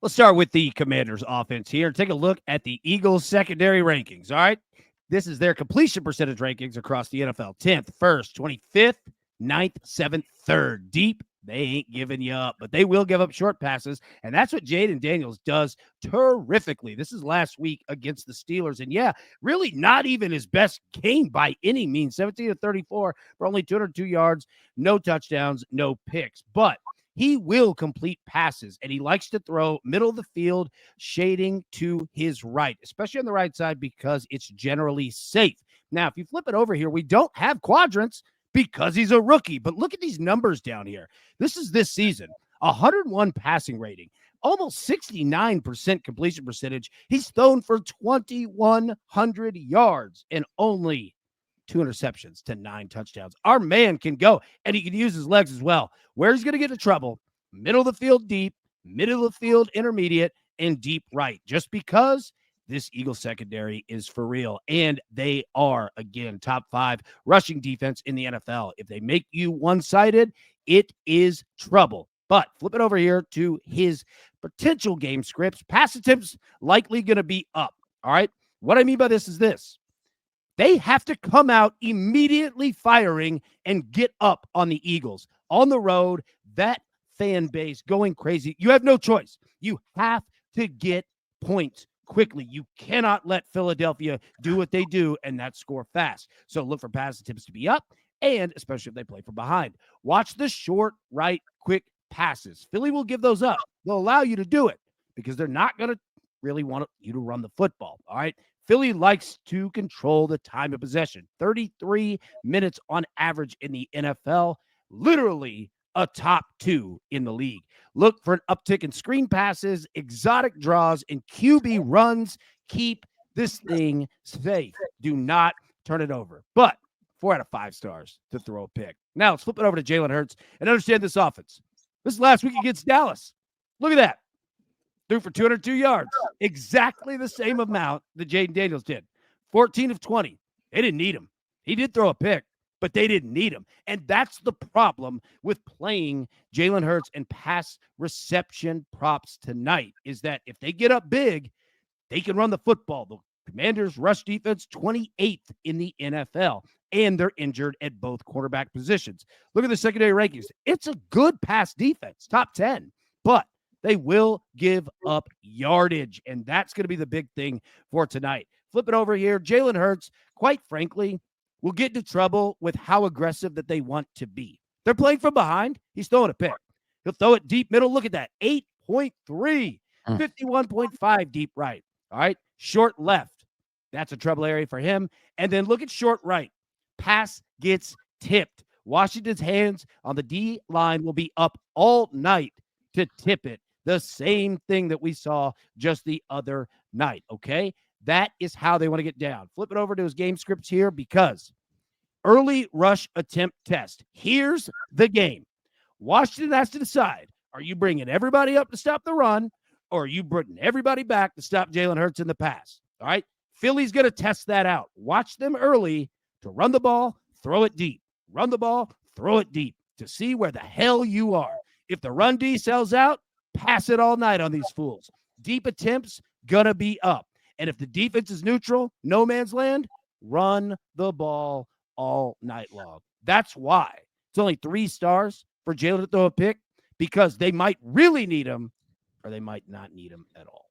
Let's start with the Commanders offense here. Take a look at the Eagles secondary rankings. All right. This is their completion percentage rankings across the NFL. 10th, 1st, 25th, 9th, 7th, 3rd. Deep, they ain't giving you up, but they will give up short passes. And that's what Jayden Daniels does terrifically. This is last week against the Steelers. And yeah, really not even his best game by any means. 17 to 34 for only 202 yards, no touchdowns, no picks. But he will complete passes, and he likes to throw middle of the field, shading to his right, especially on the right side because it's generally safe. Now, if you flip it over here, we don't have quadrants because he's a rookie. But look at these numbers down here. This is this season, 101 passing rating, almost 69% completion percentage. He's thrown for 2,100 yards and only 2 interceptions to 9 touchdowns. Our man can go, and he can use his legs as well. Where he's going to get into trouble, middle of the field deep, middle of the field intermediate, and deep right, just because this Eagles secondary is for real. And they are, again, top 5 rushing defense in the NFL. If they make you one-sided, it is trouble. But flip it over here to his potential game scripts. Pass attempts likely going to be up. All right. What I mean by this is this. They have to come out immediately firing and get up on the Eagles. On the road, that fan base going crazy. You have no choice. You have to get points quickly. You cannot let Philadelphia do what they do and not score fast. So look for pass attempts to be up, and especially if they play from behind. Watch the short, right, quick passes. Philly will give those up. They'll allow you to do it because they're not going to really want you to run the football, all right? Philly likes to control the time of possession. 33 minutes on average in the NFL, literally a top 2 in the league. Look for an uptick in screen passes, exotic draws, and QB runs. Keep this thing safe. Do not turn it over. But 4 out of 5 stars to throw a pick. Now let's flip it over to Jalen Hurts and understand this offense. This is last week against Dallas. Look at that. Threw for 202 yards. Exactly the same amount that Jayden Daniels did. 14 of 20. They didn't need him. He did throw a pick, but they didn't need him. And that's the problem with playing Jalen Hurts and pass reception props tonight, is that if they get up big, they can run the football. The Commanders' rush defense, 28th in the NFL, and they're injured at both quarterback positions. Look at the secondary rankings. It's a good pass defense, top 10, but they will give up yardage, and that's going to be the big thing for tonight. Flip it over here. Jalen Hurts, quite frankly, will get into trouble with how aggressive that they want to be. They're playing from behind. He's throwing a pick. He'll throw it deep middle. Look at that. 8.3, 51.5 deep right. All right. Short left. That's a trouble area for him. And then look at short right. Pass gets tipped. Washington's hands on the D line will be up all night to tip it. The same thing that we saw just the other night, okay? That is how they want to get down. Flip it over to his game scripts here because early rush attempt test. Here's the game. Washington has to decide, are you bringing everybody up to stop the run, or are you bringing everybody back to stop Jalen Hurts in the pass? All right? Philly's going to test that out. Watch them early to run the ball, throw it deep. Run the ball, throw it deep to see where the hell you are. If the run D sells out, pass it all night on these fools. Deep attempts, gonna be up. And if the defense is neutral, no man's land, run the ball all night long. That's why it's only 3 stars for Jalen to throw a pick, because they might really need him or they might not need him at all.